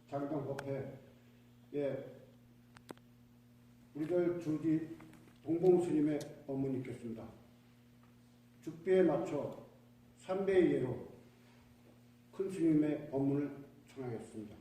장병법회 우리들 주지 동봉스님의 법문이 있겠습니다. 죽비에 맞춰 3배의 예로 큰 스님의 법문을 청하겠습니다.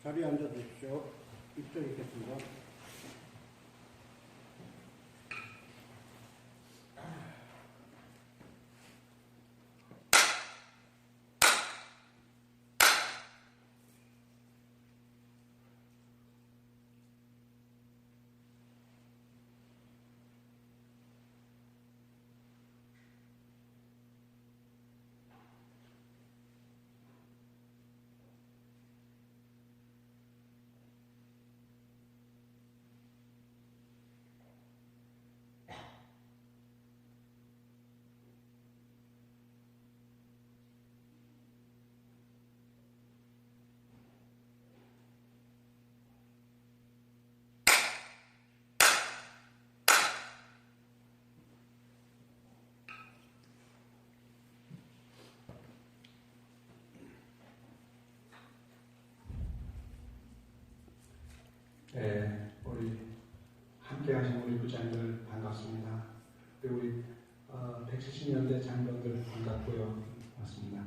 자리에 앉아 주십시오. 입장 있겠습니다. 네, 우리 함께 하신 우리 부장님들 반갑습니다. 그리고 우리 170년대 장병들 반갑고요. 반갑습니다.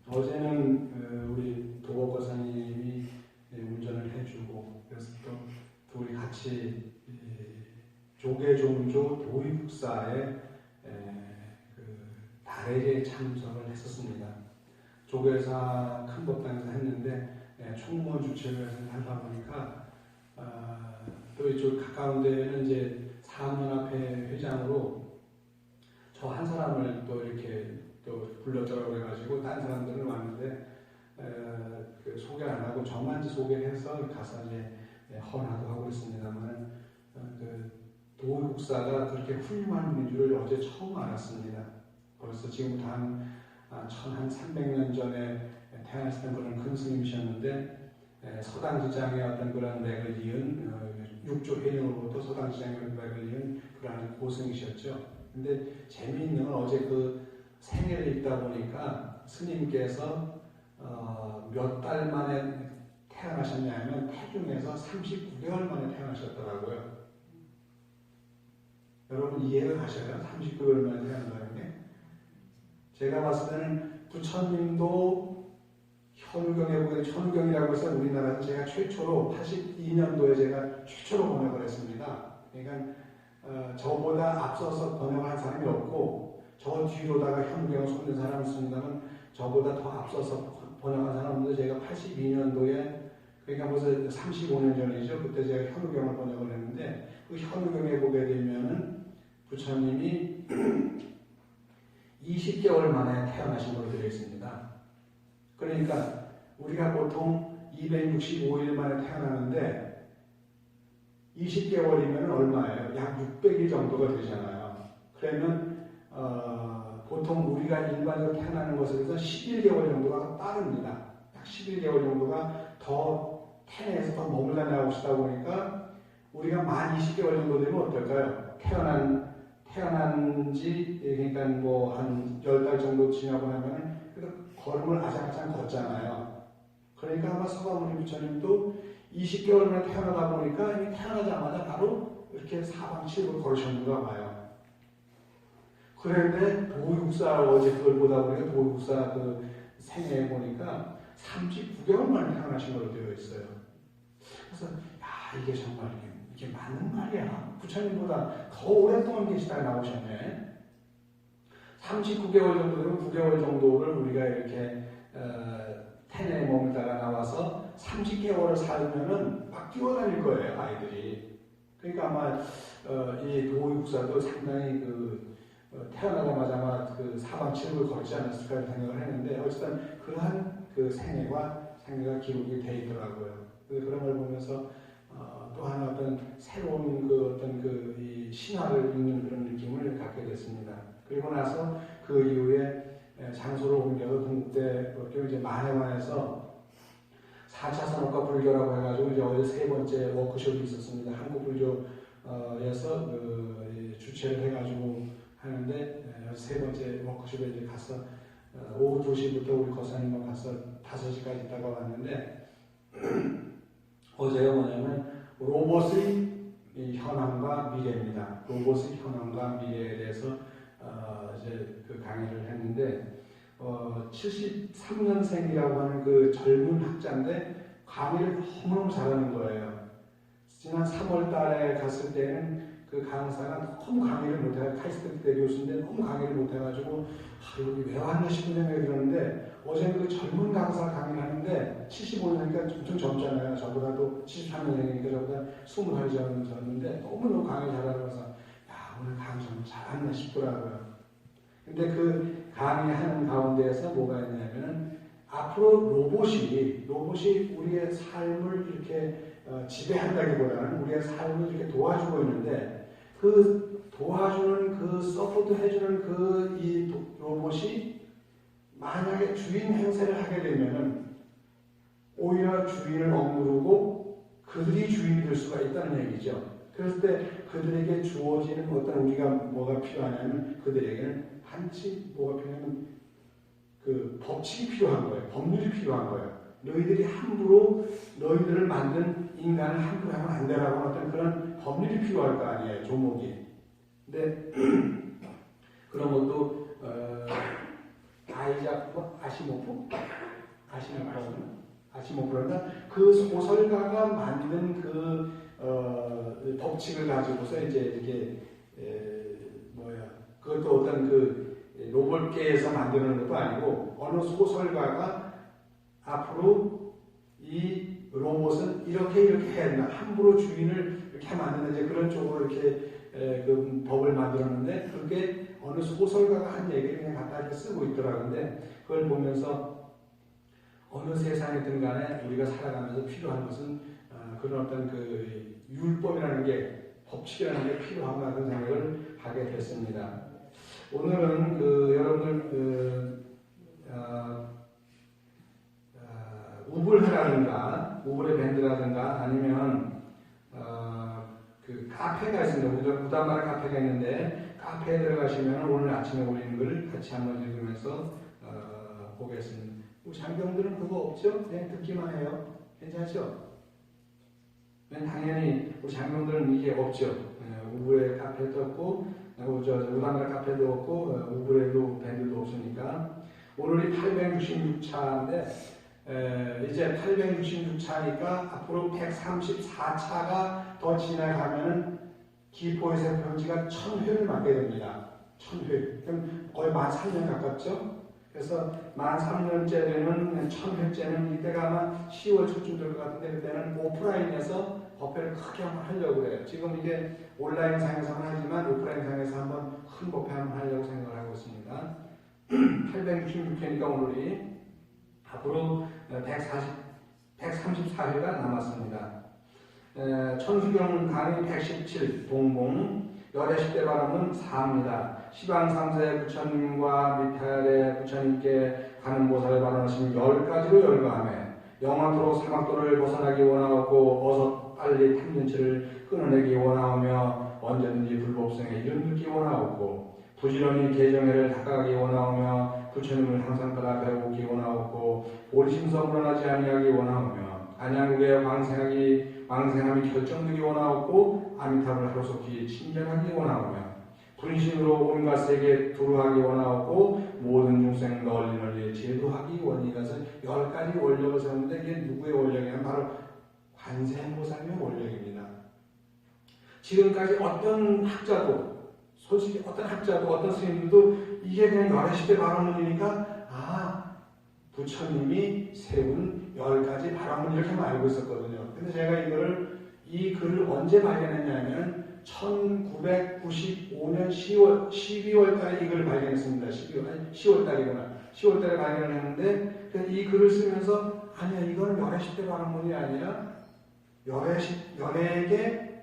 어제는 우리 도곡거사님이 운전을 해주고 그래서 또 우리 같이 조계종조 도의국사에 달에게 참석을 했었습니다. 조계사 큰 법당에서 했는데 총무원 주최를 해서 하다 보니까 또 이쪽 가까운 데에는 이제 사학연합회 회장으로 저 한 사람을 또 이렇게 또 불렀더라고 그래가지고 다른 사람들은 왔는데 그 소개 안 하고 저만 소개해서 가서 이제 헌화도 하고 있습니다만 그 도의국사가 그렇게 훌륭한 분인 줄을 어제 처음 알았습니다. 벌써 지금부터 한 1300년 전에 태어났던 그런 큰 스님이셨는데 서당지장의 어떤 그런 맥을 이은 육조 해령으로부터 서당지장의 맥을 이은 그런 고승이셨죠. 근데 재미있는 건 어제 그 생애를 읽다 보니까 스님께서 몇 달 만에 태어나셨냐면 태중에서 39개월 만에 태어나셨더라고요. 여러분 이해를 하셔요? 39개월 만에 태어난다는 게? 제가 봤을 때는 부처님도 현우경에 보면 현우경이라고 해서 우리나라에서 제가 최초로 82년도에 제가 최초로 번역을 했습니다. 그러니까 저보다 앞서서 번역을 한 사람이 없고 저 뒤로다가 현우경을 쏟는 사람이 있습니다만 저보다 더 앞서서 번역한 사람도 제가 82년도에 그러니까 벌써 35년 전이죠. 그때 제가 현우경을 번역을 했는데 그 현우경에 보게 되면은 부처님이 20개월 만에 태어나신 걸로 되어 있습니다. 그러니까 우리가 보통 265일 만에 태어나는데 20개월이면 얼마예요? 약 600일 정도가 되잖아요. 그러면 보통 우리가 일반적으로 태어나는 것에 비해서 11개월 정도가 빠릅니다. 약 11개월 정도가 더 태내에서 더 머물다 나오고 싶다 보니까 우리가 만 20개월 정도 되면 어떨까요? 태어난 지 그러니까 뭐 한 10달 정도 지나고 나면은 걸음을 아작아작 걷잖아요. 그러니까 아마 서가모니 부처님도 20개월 만에 태어나다 보니까 이미 태어나자마자 바로 이렇게 사방칠으로 걸으셨는가 봐요. 그런데 도의국사 어제 그걸 보다 보니까 도의국사 그 생애에 보니까 39개월 만에 태어나신 걸로 되어 있어요. 그래서 이게 정말 이게 맞는 말이야. 부처님보다 더 오랫동안 계시다가 나오셨네. 39개월 정도 되면 9개월 정도를 우리가 이렇게 태내에 머물다가 나와서 30개월을 살면은 막 뛰어다닐 거예요, 아이들이. 그러니까 아마 이 도의국사도 상당히 태어나자마자 그 사방칠을 걷지 않았을까 생각을 했는데 어쨌든 그러한 그 생애와 생애가 기록이 돼 있더라고요. 그런 걸 보면서 또 하나 어떤 새로운 그 어떤 이 신화를 읽는 그런 느낌을 갖게 됐습니다. 그리고 나서 그 이후에 장소를 옮겨서 동국대학교 이제 마해관에서 4차 산업과 불교라고 해가지고 이제 어제 세 번째 워크숍이 있었습니다. 한국불교에서 주최를 해가지고 하는데 세 번째 워크숍에 이제 가서 오후 2시부터 우리 거사님과 가서 5시까지 있다가 왔는데 어제가 뭐냐면 로봇의 현황과 미래입니다. 로봇의 현황과 미래에 대해서 이제 그 강의를 했는데 73년생이라고 하는 그 젊은 학자인데 강의를 너무너무 잘하는 거예요. 지난 3월 달에 갔을 때는 그 강사가 너무 강의를 못해요. 카이스트 교수인데 너무 강의를 못해가지고 여기 왜 왔나 싶은 생각이 들었는데 어제 그 젊은 강사 강의를 하는데 75년이니까 엄청 젊잖아요. 저보다도 73년생이니까 저보다 20살 젊었는데 너무너무 강의 잘하면서 야 오늘 강의 좀 잘했나 싶더라고요. 근데 그 강의하는 가운데에서 뭐가 있냐면은 앞으로 로봇이 우리의 삶을 이렇게 지배한다기보다는 우리의 삶을 이렇게 도와주고 있는데 그 도와주는 그 서포트 해주는 이 로봇이 만약에 주인 행세를 하게 되면은 오히려 주인을 억누르고 그들이 주인이 될 수가 있다는 얘기죠. 그랬을 때 그들에게 주어지는 어떤 우리가 뭐가 필요하냐면 그들에게는 한치 뭐가 필요하냐면 그 법칙이 필요한 거예요. 법률이 필요한 거예요. 너희들이 함부로 너희들을 만든 인간을 함부로 하면 안 되라고 어떤 그런 법률이 필요할 거 아니에요. 조목이. 근데 그런 것도 아시모프란다. 그 소설가가 만든 그 법칙을 가지고서 이제 이렇게 그것도 어떤 그 로봇계에서 만드는 것도 아니고 어느 소설가가 앞으로 이 로봇은 이렇게 해야 된다. 함부로 주인을 이렇게 하면 안 된다. 이제 그런 쪽으로 이렇게 그 법을 만들었는데 그게 어느 소설가가 한 얘기를 그냥 갖다 이렇게 쓰고 있더라고요. 근데 그걸 보면서 어느 세상이든 간에 우리가 살아가면서 필요한 것은 그런 어떤 그 율법이라는 게 법칙이라는 게 필요하구나 그런 생각을 하게 됐습니다. 오늘은 여러분들 우불회라든가 우불의 밴드라든가 아니면 그 카페가 있습니다. 무단마을 카페가 있는데 카페에 들어가시면 오늘 아침에 올리는 걸 같이 한번 읽으면서 보겠습니다. 우리 장병들은 그거 없죠? 그냥 듣기만 해요. 괜찮죠? 당연히 우리 장병들은 이게 없죠. 우불에 카페도 없고 무단마을 카페도 없고 우불에도 밴드도 없으니까 오늘이 866차인데 이제 866차니까 앞으로 134차가 더 지나가면 기포에서 병지가 1000회를 맞게 됩니다. 1000회. 그럼 거의 만 3년 가깝죠? 그래서 만 3년째 되는 1000회째는 이때가 아마 10월 초쯤 될 것 같은데 그때는 오프라인에서 법회를 크게 한번 하려고 해요. 지금 이게 온라인상에서는 하지만 오프라인상에서 한번 큰 법회 한번 하려고 생각을 하고 있습니다. 866회니까 오늘이 앞으로 134회가 남았습니다. 천수경 강의 117 동봉 열애 10대 바람은 4입니다. 시방 3세 부처님과 미탈의 부처님께 가는 모사를 발언하신 10가지로 열거하며 영원토록 사막도를 벗어나기 원하고 어서 빨리 탐진치를 끊어내기 원하오며 언제든지 불법성에 이르기 원하옵고 부지런히 개정회를 닦아가기 원하오며 부처님을 항상 따라 배우기 원하옵고 오리심서 물러나지 아니하기 원하오며 안양국에 왕생함이 결정되기 원하옵고 아미타불 하루속히 친전하기 원하오며 분신으로 온갖 세계 두루하기 원하옵고 모든 중생 널리 제도하기 원이라서 10가지 원력을 세웠는데 이게 누구의 원력이냐면 바로 관세음보살님의 원력입니다. 지금까지 어떤 학자도 솔직히 어떤 스님들도 이게 그냥 열애 10대 발언문이니까 부처님이 세운 10가지 발언문 이렇게만 알고 있었거든요. 근데 제가 이 글을 언제 발견했냐면 1995년 12월 달에 이걸 발견했습니다. 10월 달이구나. 10월 달에 발견을 했는데 이 글을 쓰면서 아니야 이거는 열애 10대 관음문이 아니라 열애에게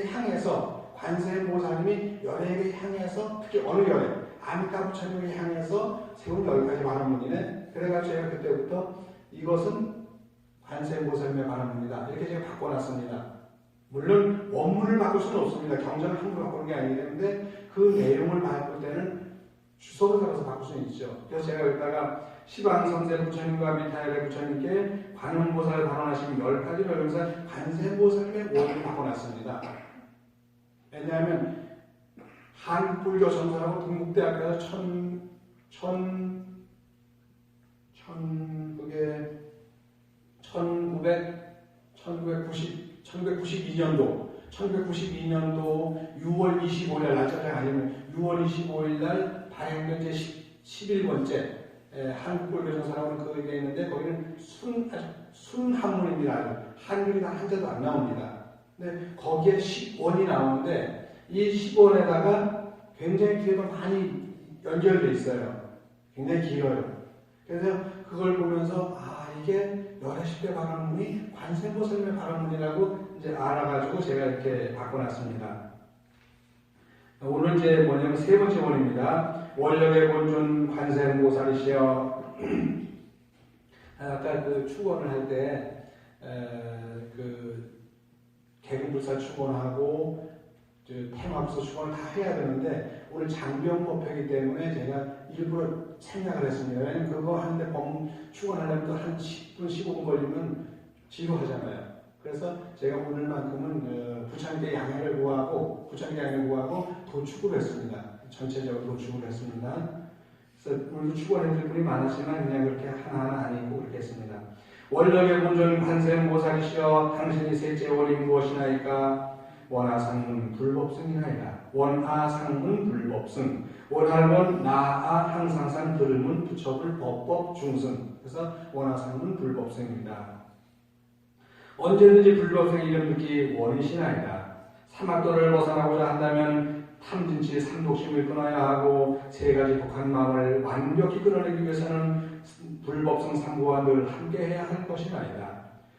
향해서 관세음보살님이 열애에게 향해서 특히 어느 열애 아미타 부처님에게 향해서 세운 10가지 관음문이네. 그래가지고 제가 그때부터 이것은 관세음보살님의 관음문이다 이렇게 제가 바꿔놨습니다. 물론 원문을 바꿀 수는 없습니다. 경전을 함부로 바꾸는 게 아니기 때문에 그 내용을 바꿀 때는 주석을 따라서 바꿀 수는 있죠. 그래서 제가 여기다가 시방선세 부처님과 미타엘의 부처님께 관음보살을 발언하신 10가지 별명사 관세음보살님의 원문을 바꿔놨습니다. 왜냐하면 한불교 전설하고 동국대학교에서 1992년도 6월 25일 날짜가 아니면 6월 25일 날 발행된 제 11번째 한국불교 전설하고는 그게 있는데 거기는 순한문입니다. 한글이 다 한자도 안 나옵니다. 근데 거기에 10원이 나오는데 이 10원에다가 굉장히 뒤에가 많이 연결되어 있어요. 굉장히 길어요. 그래서 그걸 보면서 이게 열애 10대 관음문이 관세음보살님의 관음문이라고 이제 알아가지고 제가 이렇게 바꿔놨습니다. 오늘 이제 뭐냐면 세 번째 원입니다. 원력의 본尊관세음보살이시여. 아까 그 축원을 할 때 그 개근불사 축원하고 테마불사 축원을 다 해야 되는데 오늘 장병법회이기 때문에 제가 일부러 생략을 했습니다. 왜냐면 그거 하는데 축원하려면 또 한 10분 15분 걸리면 지루하잖아요. 그래서 제가 오늘만큼은 부처님께 양해를 구하고 도축을 했습니다. 전체적으로 도축을 했습니다. 그래서 오늘도 축원해줄 분이 많았지만 그냥 그렇게 하나하나 안 읽고 그렇게 했습니다. 원력의 본尊관세음보살이시여 당신이 셋째 원이 무엇이나이까? 원하상문 불법승이나이다. 원하상문 불법승. 원할원 나아 항상상 들문 부처불 법법 중승. 그래서 원하상문 불법승입니다. 언제든지 불법승 이름 듣기 원이시나이다. 사막도를 벗어나고자 한다면 탐진치 삼독심을 끊어야 하고 세 가지 독한 마음을 완벽히 끊어내기 위해서는 불법성 삼고와 늘 함께해야 할 것이나이다.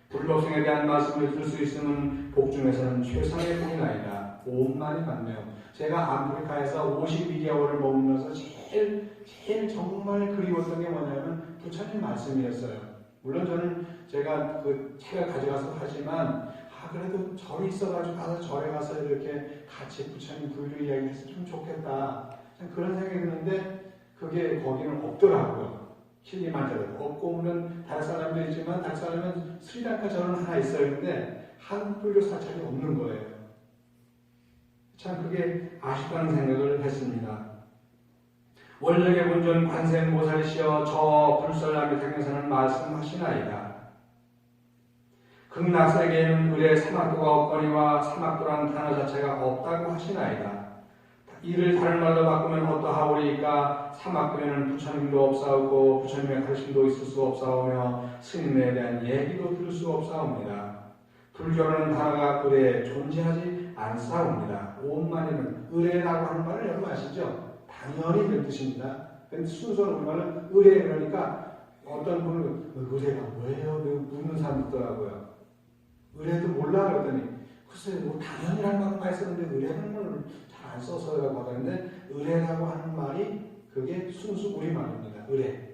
불법성에 대한 말씀을 들 수 있으면 복중에서는 최상의 복이나이다. 오만이 많네요. 제가 아프리카에서 52개월을 머물면서 제일 정말 그리웠던 게 뭐냐면 부처님 말씀이었어요. 물론 저는 제가 그 책을 가져가서 하지만 그래도 절이 있어가지고 가서 절에 가서 이렇게 같이 부처님 불교 이야기 했으면 좀 좋겠다. 그런 생각이 드는데 그게 거기는 없더라고요. 킬리만자로 없고 오면 다른 사람도 있지만 다른 사람은 스리랑카 절은 하나 있어요. 근데 한국 불교 사찰이 없는 거예요. 참 그게 아쉽다는 생각을 했습니다. 원력의 본尊관세음보살이시여 저 불설라미탕에서는 말씀하시나이다. 극락세계에는 의뢰 사막도가 없거니와 사막도란 단어 자체가 없다고 하시나이다. 이를 다른 말로 바꾸면 어떠하오리까? 사막도에는 부처님도 없사오고 부처님의 가르침도 있을 수 없사오며 스님에 대한 얘기도 들을 수 없사옵니다. 불교라는 단어가 의뢰에 존재하지 않사옵니다. 온만이는 의뢰라고 하는 말을 여러분 아시죠? 당연히 이런 뜻입니다. 근데 순수한 우리말은 의뢰 그러니까 어떤 분은 의뢰가 뭐예요? 묻는 사람 있더라고요. 의뢰도 몰라 그랬더니 글쎄 뭐 당연이라는 말만 썼는데 의뢰는 걸 잘 안 써서라고 하는데 의뢰라고 하는 말이 그게 순수 우리말입니다. 의뢰.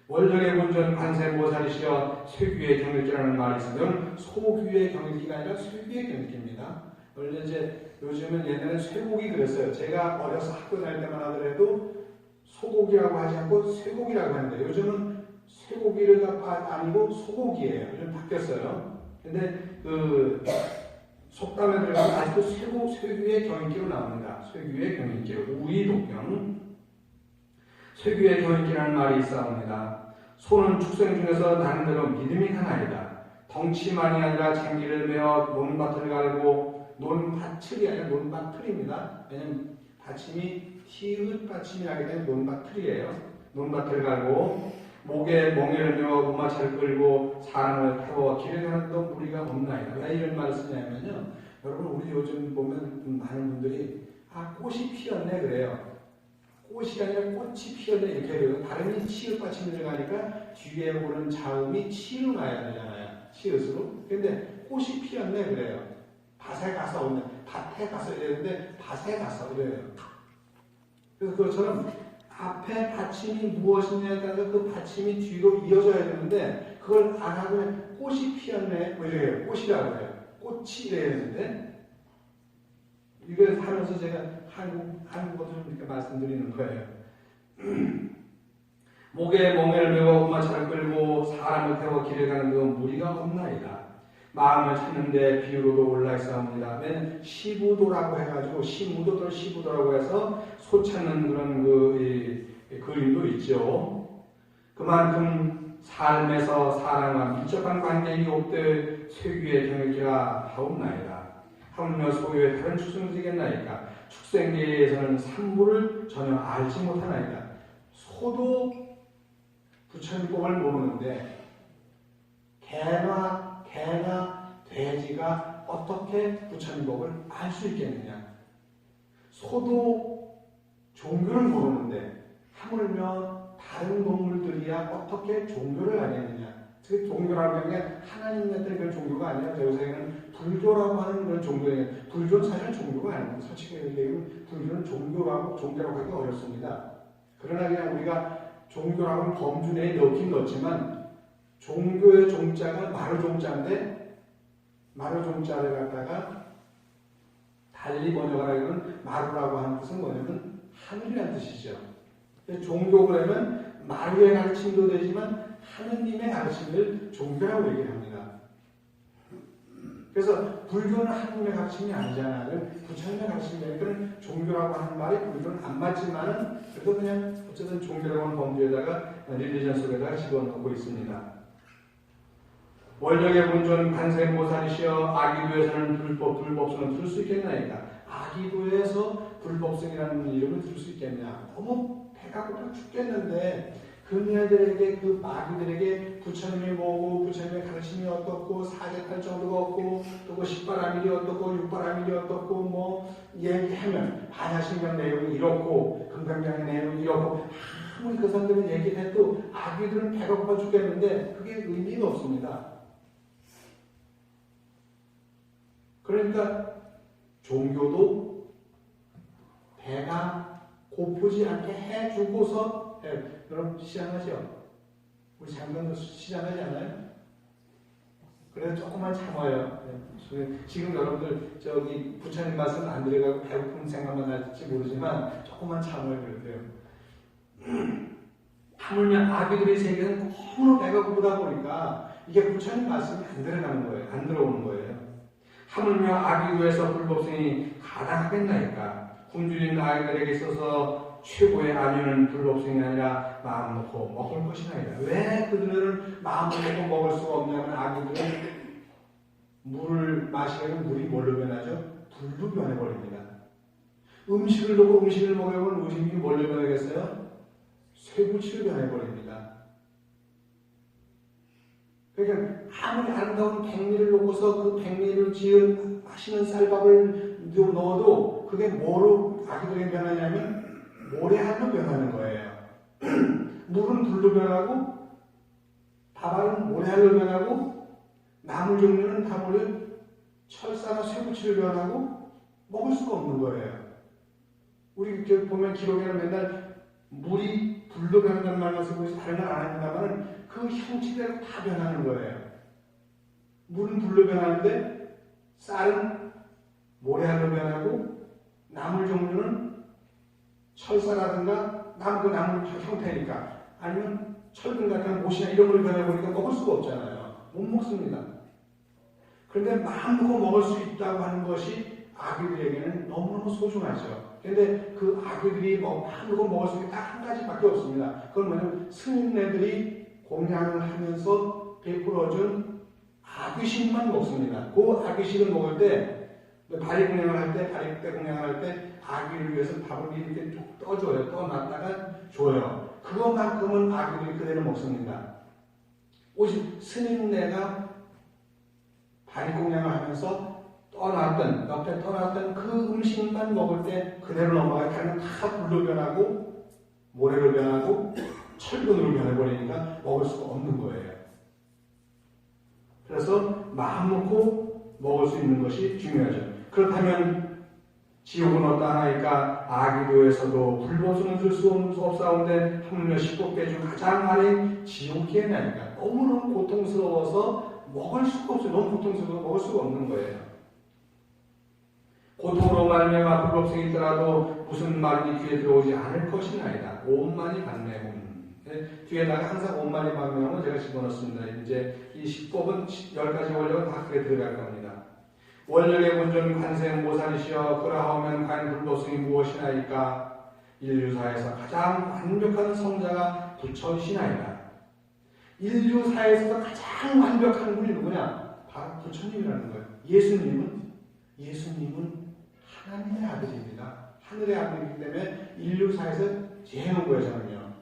원력의 본尊관세음보살이시여 쇠귀의 경일기라는 말이 있으면 소귀의 경일기가 아니라 쇠귀의 경일기입니다. 원래 이제 요즘은 옛날에 쇠고기 그랬어요. 제가 어려서 학교 다닐 때만 하더라도 소고기라고 하지 않고 쇠고기라고 하는데 요즘은 쇠고기가 아니고 소고기예요. 요즘 바뀌었어요. 근데 그 속담에 들어가면 아직도 쇠귀의 경인기로 나옵니다. 쇠귀의 경인기, 우이독경. 쇠귀의 경인기라는 말이 있사옵니다. 소는 축생 중에서 나름대로 믿음이 하나이다. 덩치만이 아니라 장기를 메어 논밭을 갈고 논밭틀이 아니라 논밭틀입니다. 왜냐면 받침이 티읕 받침이라기 때문에 논밭틀이에요. 논밭을 갈고 목에 멍에를 메어 우마차를 끌고 사람을 태워 길에 가는도 무리가 없나이다. 왜 이런 말을 쓰냐면요. 여러분 우리 요즘 보면 많은 분들이 꽃이 피었네 그래요. 꽃이 아니라 꽃이 피었네 이렇게 해요. 발음이 치읓 받침이 들어가니까 뒤에 오는 자음이 치읓 나야 되잖아요. 치읓으로. 근데 꽃이 피었네 그래요. 밭에 가서 오네. 밭에 가서 이랬는데 밭에 가서 이래요. 그래서 그것처럼 앞에 받침이 무엇이냐에 따라서 그 받침이 뒤로 이어져야 되는데 그걸 안 하고 꽃이 피었네 뭐 이래요. 꽃이라고 해요. 꽃이 이래야 되는데 이걸 하면서 제가 한국어 좀 이렇게 말씀드리는 거예요. 목에 멍에를 메워 우마차를 끌고 사람을 태워 길에 가는 그 무리가 없나이다. 마음을 찾는데 비유로도 올라있사옵니다. 맨 시부도라고 해가지고 시무도 또는 시부도라고 해서 소 찾는 그런 그림도 있죠. 그만큼 삶에서 사람과 밀접한 관계이 없되 쇠귀의 경력이라 하옵나이다. 하물며 소유의 다른 축생을 지겠나이까. 축생계에서는 산부를 전혀 알지 못하나이다. 소도 부처님법을 모르는데 개나 돼지가 어떻게 부처님법을 알 수 있겠느냐. 소도 종교를 모르는데 하물며 다른 동물들이야 어떻게 종교를 알겠느냐. 그 종교라고 하는 게 하나님한테 그런 종교가 아니라 요새는 불교라고 하는 그런 종교예요. 불교는 사실 종교가 아닙니다. 솔직히 얘기하면 불교는 종교라고 하기가 어렵습니다. 그러나 그냥 우리가 종교라고 하면 범주 내에 넣긴 넣지만 종교의 종자가 마루종자인데 마루종자를 갖다가 달리 번역하라면 마루라고 하는 뜻은 뭐냐면 하늘이라는 뜻이죠. 종교 그러면 마루의 가르침도 되지만 하느님의 가르침을 종교라고 얘기를 합니다. 그래서 불교는 하느님의 가르침이 아니잖아요. 부처님의 가르침이니까 종교라고 하는 말이 불교는 안 맞지만은 그래도 그냥 어쨌든 종교라고 하는 범주에다가 릴리전 속에다가 집어넣고 있습니다. 원력의 본尊관세음보살이시여 아기도에서는 불법성을 들을 수 있겠나이까. 아기도에서 불법성이라는 이름을 들을 수 있겠냐. 너무 배가 고파 죽겠는데 그녀들에게 그 마귀들에게 부처님이 뭐고 부처님의 가르침이 어떻고 사제팔정도가 없고 또 십바라밀이 어떻고 육바라밀이 어떻고 뭐 얘기하면 반야신경 내용이 이렇고 금강경의 내용이 이렇고 아무리 그 사람들은 얘기를 해도 아귀들은 배가 고파 죽겠는데 그게 의미가 없습니다. 그러니까 종교도 배가 고프지 않게 해주고서 여러분 시장하죠? 우리 장관도 시장하지 않아요? 그래서 조금만 참아요. 지금 여러분들 저기 부처님 말씀 안 들어가고 배고픈 생각만 할지 모르지만 조금만 참아요. 그래도요. 하물며 아기들의 세계는 너무 배가 고프다 보니까 이게 부처님 말씀이 안 들어가는 거예요. 안 들어오는 거예요. 하물며 아기구에서 불법성이 가당하겠나이까. 굶주린 아이들에게 있어서 최고의 안위는 불법성이 아니라 마음 놓고 먹을 것이나이다. 왜 그들은 마음 놓고 먹을 수가 없냐면 아기들은 물을 마시면 물이 뭘로 변하죠? 불로 변해버립니다. 음식을 놓고 음식을 먹으면 음식이 뭘로 변하겠어요? 쇠붙이로 변해버립니다. 그러니까 아무리 아름다운 백미를 놓고서 그 백미를 지은 맛있는 쌀밥을 넣어도 그게 뭐로 아기들에게 변하냐면 모래알로 변하는 거예요. 물은 불로 변하고 밥알은 모래알로 변하고 나물 종류는 나물을 철사나 쇠붙이로 변하고 먹을 수가 없는 거예요. 우리 보면 기록에는 맨날 물이 불로 변한다는 말만 쓰고 있어서 다른 말 안 한다면 그 형체대로 다 변하는 거예요. 물은 불로 변하는데 쌀은 모래알로 변하고 나물 종류는 철사라든가 나물 형태니까 아니면 철근 같은 못이나 이런 걸 변해보니까 먹을 수가 없잖아요. 못 먹습니다. 그런데 마음먹고 먹을 수 있다고 하는 것이 아기들에게는 너무너무 소중하죠. 그런데 그 아기들이 마음먹고 먹을 수 있는 딱 한 가지밖에 없습니다. 그건 뭐냐면 스님네들이 공양을 하면서 베풀어준 아귀식만 먹습니다. 그 아귀식을 먹을 때 다리 공양을 할 때, 다리 때 공양을 할 때 아기를 위해서 밥을 이렇게 쭉 떠줘요. 떠놨다가 줘요. 그것만큼은 아기들이 그대로 먹습니다. 오직 스님네가 다리 공양을 하면서 떠났던, 옆에 떠났던 그 음식만 먹을 때 그대로 넘어가요. 다른 건 다 불로 변하고 모래로 변하고 철분으로 변해버리니까 먹을 수가 없는 거예요. 그래서 마음 놓고 먹을 수 있는 것이 중요하죠. 그렇다면 지옥은 어떠하나이까? 아기도에서도 불보수는 줄 수 없사온데 하물며 7개 중 가장 많이 지옥이에 나니까 너무너무 고통스러워서 먹을 수가 없어요. 너무 고통스러워서 먹을 수가 없는 거예요. 고통으로 말미암아 불법성이 있더라도 무슨 말이 귀에 들어오지 않을 것이나이다. 오만이 반매음. 뒤에다가 항상 오만이 반매음은 제가 집어넣습니다. 이제 이 10법은 10가지 원력은 다 크게 들어갈 겁니다. 원력의 본전 관생 모살이시여 그러하오면 과연 불법성이 무엇이나이까? 인류사에서 가장 완벽한 성자가 부처이시나이다. 인류사에서 가장 완벽한 분이 누구냐? 바로 부처님이라는 거예요. 예수님은 하나님의 아들입니다. 하늘의 아들이기 때문에 인류사에서 제일 거예요, 저는요.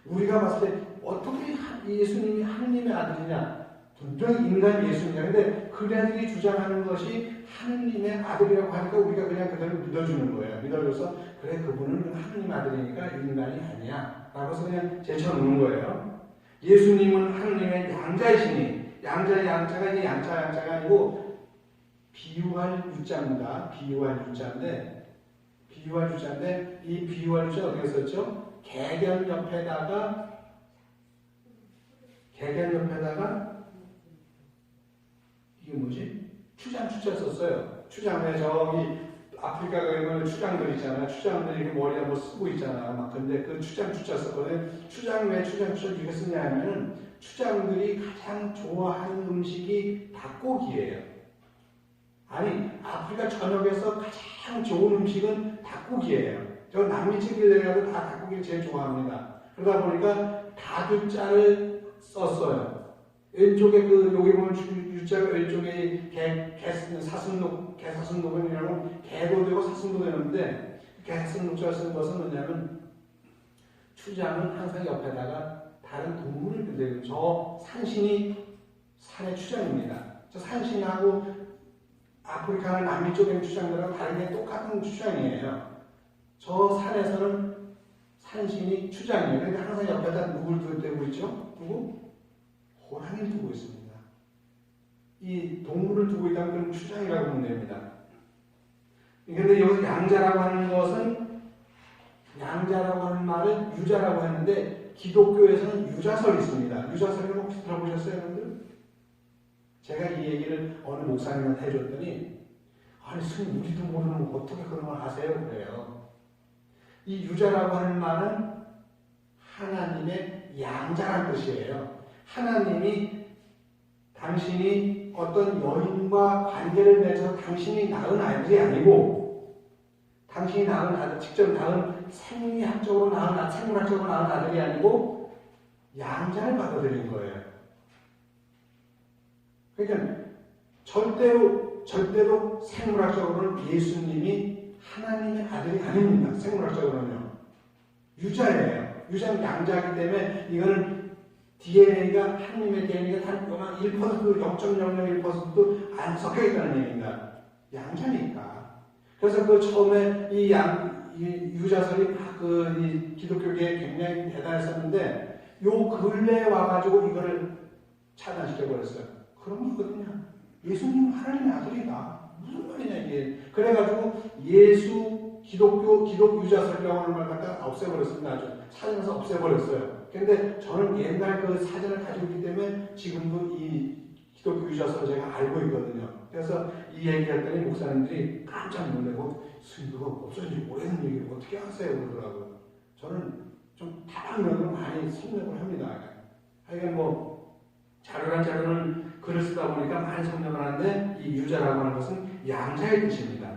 우리가 봤을 때 어떻게 예수님이 하느님의 아들이냐? 분명히 인간 예수님이야. 근데 그들이 주장하는 것이 하느님의 아들이라고 하니까 우리가 그냥 그대로 믿어주는 거예요. 믿어줘서 그래 그분은 하느님 아들이니까 인간이 아니야 라고 해서 그냥 제쳐놓는 거예요. 예수님은 하느님의 양자이시니 양자가 이게 양자가 아니고 비유할 유자입니다. 비유할 유자인데 이 비유할 유자 어떻게 썼죠? 개견 옆에다가 이게 뭐지? 추자 썼어요. 추장에 저기 아프리카 가면 추장들 있잖아요. 추장들이 이렇게 머리에 뭐 쓰고 있잖아요. 막 근데 그 추자 썼거든요. 추장 이렇게 쓰냐 하면은 추장들이 가장 좋아하는 음식이 닭고기예요. 아니 아프리카 전역에서 가장 좋은 음식은 닭고기예요. 저 남미 친구들이 가도 다 닭고기를 제일 좋아합니다. 그러다 보니까 다두자를 썼어요. 왼쪽에 여기 보면 유자가 왼쪽에 개사슴록은 개도 되고 사슴도 되는데 개사슴록자 쓴 것은 뭐냐면 추장은 항상 옆에다가 다른 동물을 그대로 저 산신이 산의 추장입니다. 저 산신하고 아프리카 남미 쪽에 있는 추장들하고 다르게 똑같은 추장이에요. 저 산에서는 산신이 추장이에요. 그러니까 항상 옆에다 누굴 두고 있죠? 누구? 호랑이를 두고 있습니다. 이 동물을 두고 있다면 그건 추장이라고 보면 됩니다. 그런데 여기서 양자라고 하는 것은 양자라고 하는 말을 유자라고 하는데 기독교에서는 유자설이 있습니다. 유자설을 혹시 들어보셨어요, 여러분들? 제가 이 얘기를 어느 목사님한테 해줬더니 아니 스님 우리도 모르는 어떻게 그런 걸 아세요? 그래요. 이 유자라고 하는 말은 하나님의 양자라는 뜻이에요. 하나님이 당신이 어떤 여인과 관계를 맺어서 당신이 낳은 아이들이 아니고 당신이 낳은 아들, 직접 낳은 생리학적으로 생물학적으로 낳은 아들이 아니고 양자를 받아들인 거예요. 그러니까 절대로 생물학적으로는 예수님이 하나님의 아들이 아닙니다. 생물학적으로는요. 유자예요. 유자는 양자이기 때문에 이거는 DNA가 하나님의 DNA가 단 1%, 0.001%도 안 섞여 있다는 얘기입니다. 양자니까. 그래서 그 처음에 이 유자설이 이 기독교계에 굉장히 대단했었는데 요 근래에 와가지고 이거를 차단시켜버렸어요. 그런 거거든요. 예수님은 하나님의 아들이다. 무슨 말이냐 이게. 그래가지고 기독 유자설이라고 하는 말 갖다가 없애버렸습니다. 아주 사전에서 없애버렸어요. 근데 저는 옛날 그 사전을 가지고 있기 때문에 지금도 이 기독교 유자설을 제가 알고 있거든요. 그래서 이 얘기했더니 목사님들이 깜짝 놀라고 그거 없어진 지 오래된 얘기를 어떻게 하세요? 그러더라고요. 저는 좀 다방면으로 많이 설명을 합니다. 하여간 뭐 자료는 글을 쓰다 보니까 많이 설명을 하는데 이 유자라고 하는 것은 양자의 뜻입니다.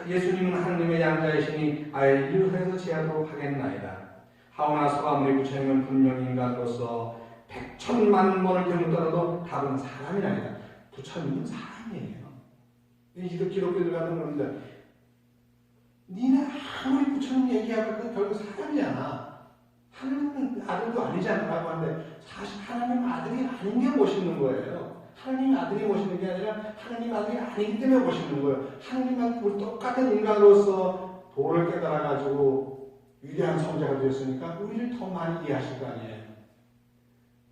예수님은 하나님의 양자이시니 아예 인류에서 제하도록 하겠나이다. 하오나 소아무리 부처님은 분명히 인간으로서 100,000,000,000 번을 경우더라도 답은 사람이 아니다. 부처님은 사람이에요. 기독교들 같은 겁니다. 니네 아무리 부처님 얘기하면 그 결국 사람이잖아. 하나님은 아들도 아니잖아 라고 하는데 사실 하나님 아들이 아닌 게 멋있는 거예요. 하나님 아들이 멋있는 게 아니라 하나님 아들이 아니기 때문에 멋있는 거예요. 하나님 아들 우리 똑같은 인간으로서 도를 깨달아가지고 위대한 성자가 되었으니까 우리를 더 많이 이해하실 거 아니에요.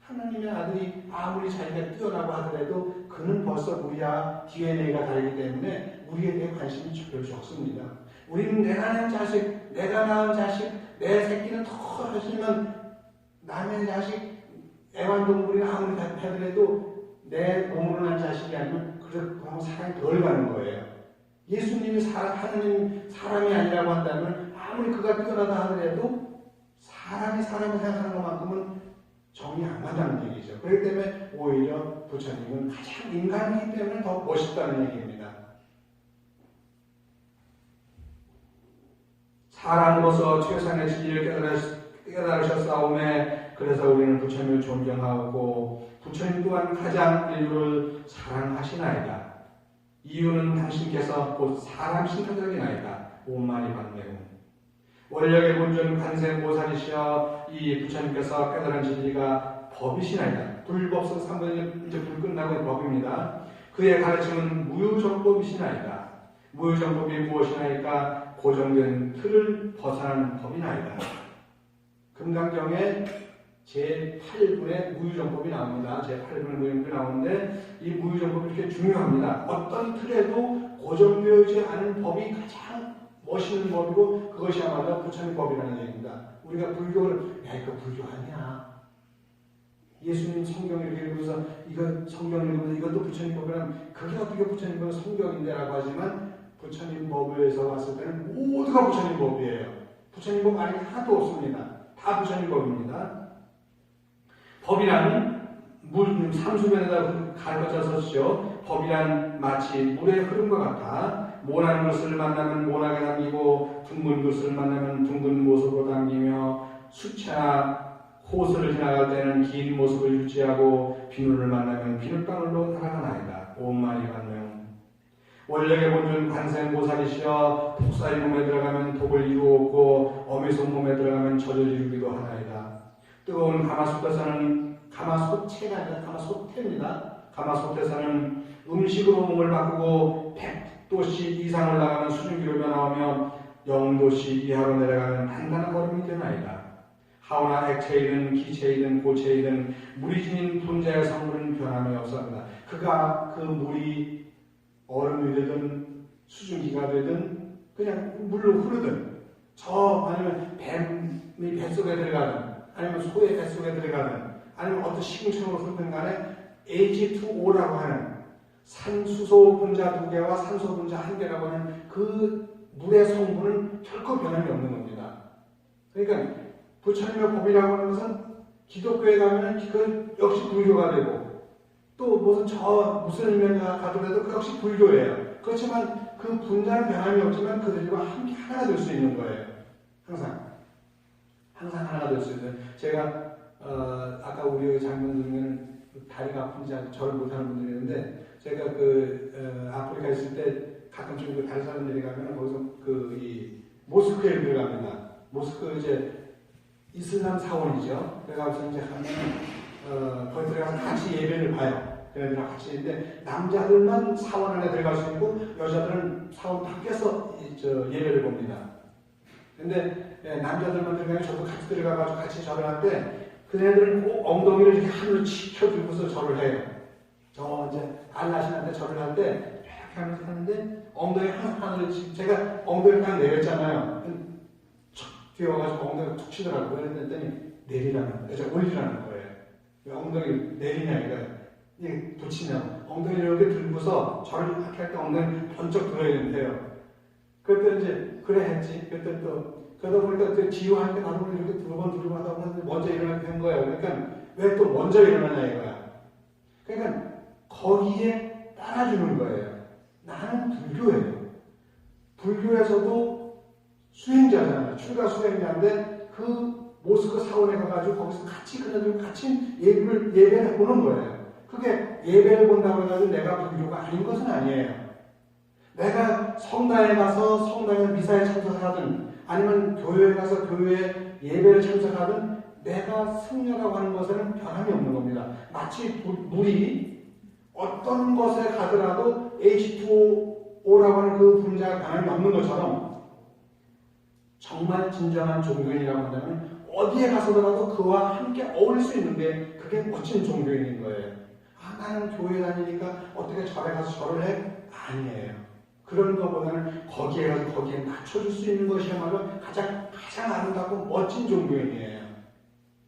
하나님의 아들이 아무리 자기가 뛰어나고 하더라도 그는 벌써 우리와 DNA가 다르기 때문에 우리에 대해 관심이 별로 적습니다. 우리는 내가 낳은 자식, 내 새끼는 더 하시면 남의 자식, 애완동물이 아무리 하더라도 내 몸으로 난 자식이 아니면 그러면 사랑이 덜 가는 거예요. 예수님이 하나님 사람이 아니라고 한다면 아무리 그가 뛰어나다 하더라도 사람이 생각하는 것만큼은 정이 안 맞다는 얘기죠. 그렇기 때문에 오히려 부처님은 가장 인간이기 때문에 더 멋있다는 얘기입니다. 사람으로서 최상의 진리를 깨달으셨사오매 그래서 우리는 부처님을 존경하고 부처님 또한 가장 인류를 사랑하시나이다. 이유는 당신께서 곧 사람 신터적이나이다. 오만이 반매우 원력의 본尊관세음보살이시여 이 부처님께서 깨달은 진리가 법이시나이다. 불법성 3번이 이제 불 끝나고 법입니다. 그의 가르침은 무유정법이시나이다. 무유정법이 무엇이나이까 고정된 틀을 벗어나는 법이나이다. 금강경에 제8분의 무유정법이 나옵니다. 제8분의 무유정법이 나오는데 이 무유정법이 이렇게 중요합니다. 어떤 틀에도 고정되어있지 않은 법이 가장 멋있는 법이고 그것이야말로 부처님 법이라는 얘기입니다. 우리가 불교를 야 이거 불교 아니야. 예수님 성경을 이렇게 읽으면서 이거 성경을 읽으면서 이것도 부처님 법이라면 그게 어떻게 부처님 법은 성경인데라고 하지만 부처님 법에서 봤을 때는 모두가 부처님 법이에요. 부처님 법 아닌 하나도 없습니다. 다 부처님 법입니다. 법이란 물 삼수면에다 가르쳐졌죠. 법이란 마치 물의 흐름과 같아 모난 것을 만나면 모나게 당기고 둥근 것을 만나면 둥근 모습으로 당기며 수채나 호수를 지나갈 때는 긴 모습을 유지하고 비누를 만나면 비눗방울로 날아가나이다. 오만이 반명 원력의 본尊관세음보살이시여 독사의 몸에 들어가면 독을 이루었고 어미소 몸에 들어가면 젖을 이루기도 하나이다. 뜨거운 가마솥에서는 가마솥체가 아니라 가마솥태입니다. 가마솥에서는 음식으로 몸을 바꾸고 100도씨 이상 올라가면 수증기로 변화하며 0도씨 이하로 내려가면 단단한 얼음이 되나이다. 하오나 액체이든 기체이든 고체이든 물이 지닌 분자의 성분은 변함이 없습니다. 그가 그 물이 얼음이 되든 수증기가 되든 그냥 물로 흐르든 아니면 뱀이 뱃속에 들어가든 아니면 소의 뱃속에 들어가든 아니면 어떤 식물처럼 흐르든 간에 H2O라고 하는 산수소 분자 2개와 산소 분자 1개라고 하는 그 물의 성분은 결코 변함이 없는 겁니다. 그러니까 부처님의 법이라고 하는 것은 기독교에 가면은 그 역시 불교가 되고 또 무슨 면에 가더라도 그 역시 불교예요. 그렇지만 그 분자는 변함이 없지만 그들과 함께 하나가 될 수 있는 거예요. 항상 하나가 될 수 있는. 제가 아까 우리 장면 중에는 다리가 아픈지 절을 못하는 분들이 있는데 제가 아프리카 있을 때 가끔씩 다른 사람들이 가면 거기서 이 모스크에 들어갑니다. 모스크 이제 이슬람 사원이죠. 그래가지고 이제 가면 거기 들어가서 같이 예배를 봐요. 걔네들이랑 같이 있는데 남자들만 사원 안에 들어갈 수 있고 여자들은 사원 밖에서 예배를 봅니다. 근데 남자들만 들어가면 저도 같이 들어가가지고 같이 절을 하는데 그네들은 꼭 엉덩이를 이렇게 하늘로 치켜들고서 절을 해요. 이제 알라신한테 절을 하는데 이렇게 하면서 하는데 엉덩이 항상 하늘을 제가 엉덩이를 딱 내렸잖아요. 척 뛰어가지고 엉덩이를 툭 치더라고요. 그랬더니 내리라는 거예요. 올리라는 거예요. 왜 엉덩이를 내리냐 이게 붙이면 엉덩이를 이렇게 들고서 절을 이렇게 할 때 엉덩이를 번쩍 들어야 된대요. 그랬더니 이제 그래 했지. 그랬더니 또 그러다 보니까 지효할 때 나도 이렇게 두 번 하다 보면 먼저 일어나게 된 거예요. 그러니까 왜 또 먼저 일어나냐 이거야. 그러니까 거기에 따라주는 거예요. 나는 불교예요. 불교에서도 수행자잖아요. 출가 수행자인데 그 모스크 사원에 가가지고 거기서 같이 그네들 같이 예배를 보는 거예요. 그게 예배를 본다고 해가지고 내가 불교가 아닌 것은 아니에요. 내가 성당에 가서 성당에 미사에 참석하든 아니면 교회에 가서 교회에 예배를 참석하든 내가 승려라고 하는 것에는 변함이 없는 겁니다. 마치 물이 어떤 것에 가더라도 H2O라고 하는 그 분자가 변함이 없는 것처럼 정말 진정한 종교인이라고 한다면 어디에 가서더라도 그와 함께 어울릴 수 있는 게 그게 멋진 종교인인 거예요. 나는 교회 다니니까 어떻게 절에 가서 절을 해? 아니에요. 그런 것보다는 거기에 가서 거기에 맞춰줄 수 있는 것이야말로 가장 아름답고 멋진 종교인이에요.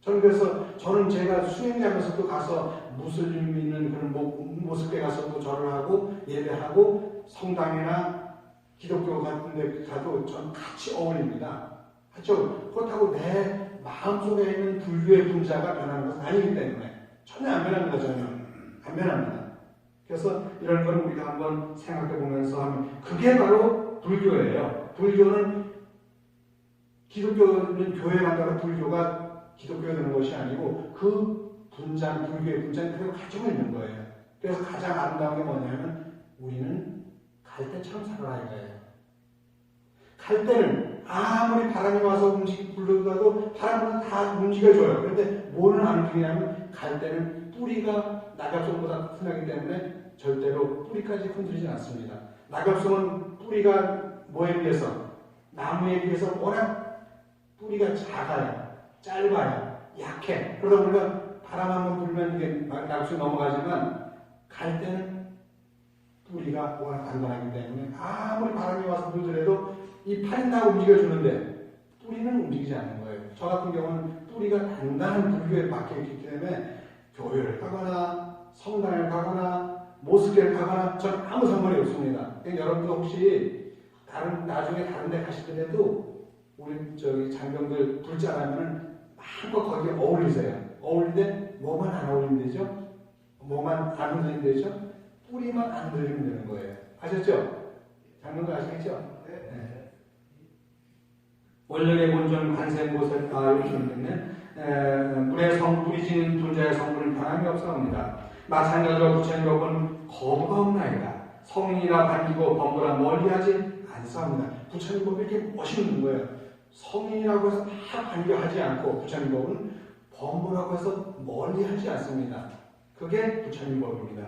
저는 제가 수행자면서도 가서 무슬림 있는 그런 모습에 가서도 절을 하고 예배하고 성당이나 기독교 같은 데 가도 전 같이 어울립니다. 하죠. 그렇다고 내 마음속에 있는 불교의 분자가 변하는 것은 아니기 때문에 전혀 안 변합니다. 전혀 안 변합니다. 그래서 이런 걸 우리가 한번 생각해 보면서 하면 그게 바로 불교예요. 불교는 기독교는 교회 간다고 불교가 기독교가 되는 것이 아니고 그 불교의 분자는 그대로 가지고 있는 거예요. 그래서 가장 아름다운 게 뭐냐면 우리는 갈대처럼 살아라 이거예요. 갈대는 아무리 바람이 와서 불러도 바람은 다 움직여줘요. 그런데 뭐는 안 움직이냐면 갈대는 뿌리가 낙엽송보다 흔하기 때문에 절대로 뿌리까지 흔들리지 않습니다. 낙엽송은 뿌리가 뭐에 비해서 나무에 비해서 워낙 뿌리가 작아요. 짧아요. 약해. 그러다 보니까 바람 한번 불면 이게 낙엽송이 넘어가지만 갈대는 뿌리가 워낙 단단하기 때문에 아무리 바람이 와서 불더라도 이 팔이 다 움직여주는데 뿌리는 움직이지 않는 거예요. 저 같은 경우는 뿌리가 단단한 불교에 박혀있기 때문에 교회를 가거나 성당을 가거나 모스크를 가거나 전 아무 상관이 없습니다. 여러분도 혹시 나중에 다른 데 가시더라도 우리 장병들 불자라면 마음껏 거기에 어울리세요. 어울리는데 뭐만 안 어울리면 되죠? 뭐만 안 흔들리면 되죠? 뿌리만 안 흔들리면 되는 거예요. 아셨죠? 장병들 아시겠죠? 네. 원력의 본전 관세음보살 이렇게 있는데 물의 뿌리 지는 분자의 성분은 변함이 없사옵니다. 마찬가지로 부처님법은 거부가 없나이다. 성인이라 반기고 범부라 멀리하지 않사옵니다. 부처님법이 이렇게 멋있는 거예요. 성인이라고 해서 다 반겨하지 않고 부처님법은 범부라고 해서 멀리하지 않습니다. 그게 부처님법입니다.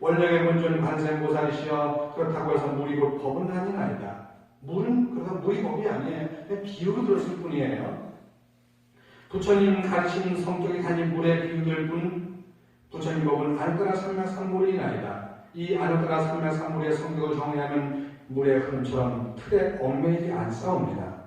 원력의 본전 관세음보살이시여 그렇다고 해서 물이 곧 법은 아니나이다. 물은 그래서 물이 법이 아니에요. 그냥 비유로 들었을 뿐이에요. 부처님 가르치는 성격이 단일 물에 비유될 뿐 부처님 법은 아르따라 삼매삼물이나이다. 이 아르따라 삼매삼물의 성격을 정의하면 물의 흐름처럼 틀에 얽매이지 않사옵니다.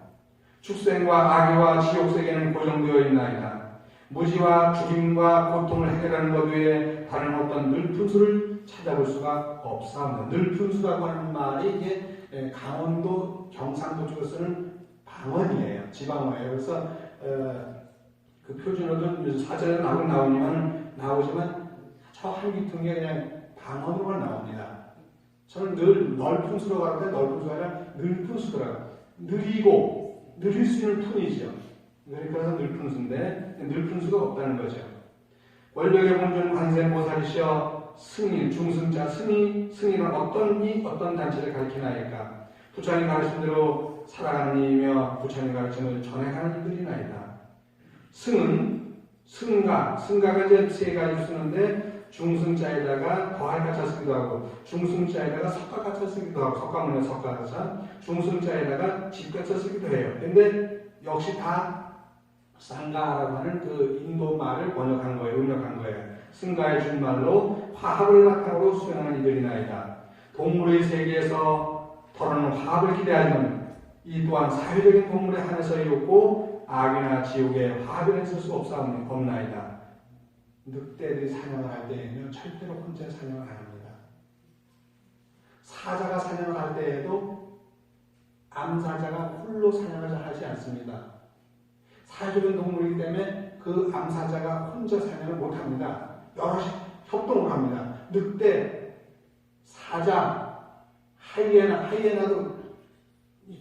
축생과 악의와 지옥세계는 고정되어 있나이다. 무지와 죽임과 고통을 해결하는 것 외에 다른 어떤 늘푼수를 찾아볼 수가 없사옵니다. 늘푼수라고 하는 말이 이게 강원도 경상도 쪽에 쓰는 방언이에요. 지방어예요. 그래서 그 표준어도 사전에 나오지만 저 한귀퉁에 그냥 방언으로만 나옵니다. 저는 늘 널푼수라고 하는데 널푼수가 아니라 늘푼수더라고요. 느리고 느릴 수 있는 푼이죠. 그래서 늘푼수인데 늘푼수가 없다는 거죠. 원력의 본전 관세음보살이시여 승인, 중승자, 승인은 어떤 단체를 가리키나이까? 부처님 가르친 대로 살아가는 이이며 부처님 가르침을 전해가는 이들이나이다. 승가가 이제 세 가지 쓰는데 중승자에다가 더할가차 쓰기도 하고 중승자에다가 석가가차 쓰기도 하고 석가문에 석가가차 중승자에다가 집가차 쓰기도 해요. 근데 역시 다 상가라고 하는 그 인도 말을 번역한 거예요. 음력한 거예요. 승가의 준말로 화합을 바탕으로 수행하는 이들이나이다. 동물의 세계에서 털어놓은 화합을 기대하지만 이 또한 사회적인 동물에 한해서 이롭고 악이나 지옥에 화합을 있을 수 없사옵나이다. 늑대들이 사냥을 할 때에는 절대로 혼자 사냥을 안 합니다. 사자가 사냥을 할 때에도 암사자가 홀로 사냥을 하지 않습니다. 사회적인 동물이기 때문에 그 암사자가 혼자 사냥을 못합니다. 여럿이 협동을 합니다. 늑대, 사자, 하이에나도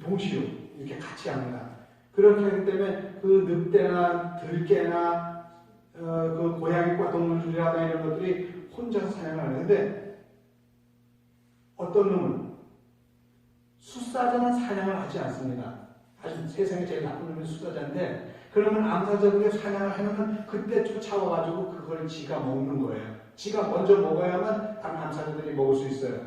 동시로 이렇게 같이 합니다. 그렇게 하기 때문에 그 늑대나 들개나 그 고양이과 동물들이나 이런 것들이 혼자서 사냥을 하는데 어떤 놈은 숫사자는 사냥을 하지 않습니다. 사실 세상에 제일 나쁜 놈이 숫사자인데 그러면 암사자들이 사냥을 하면 그때 쫓아와가지고 그걸 지가 먹는 거예요. 지가 먼저 먹어야만 다른 암사자들이 먹을 수 있어요.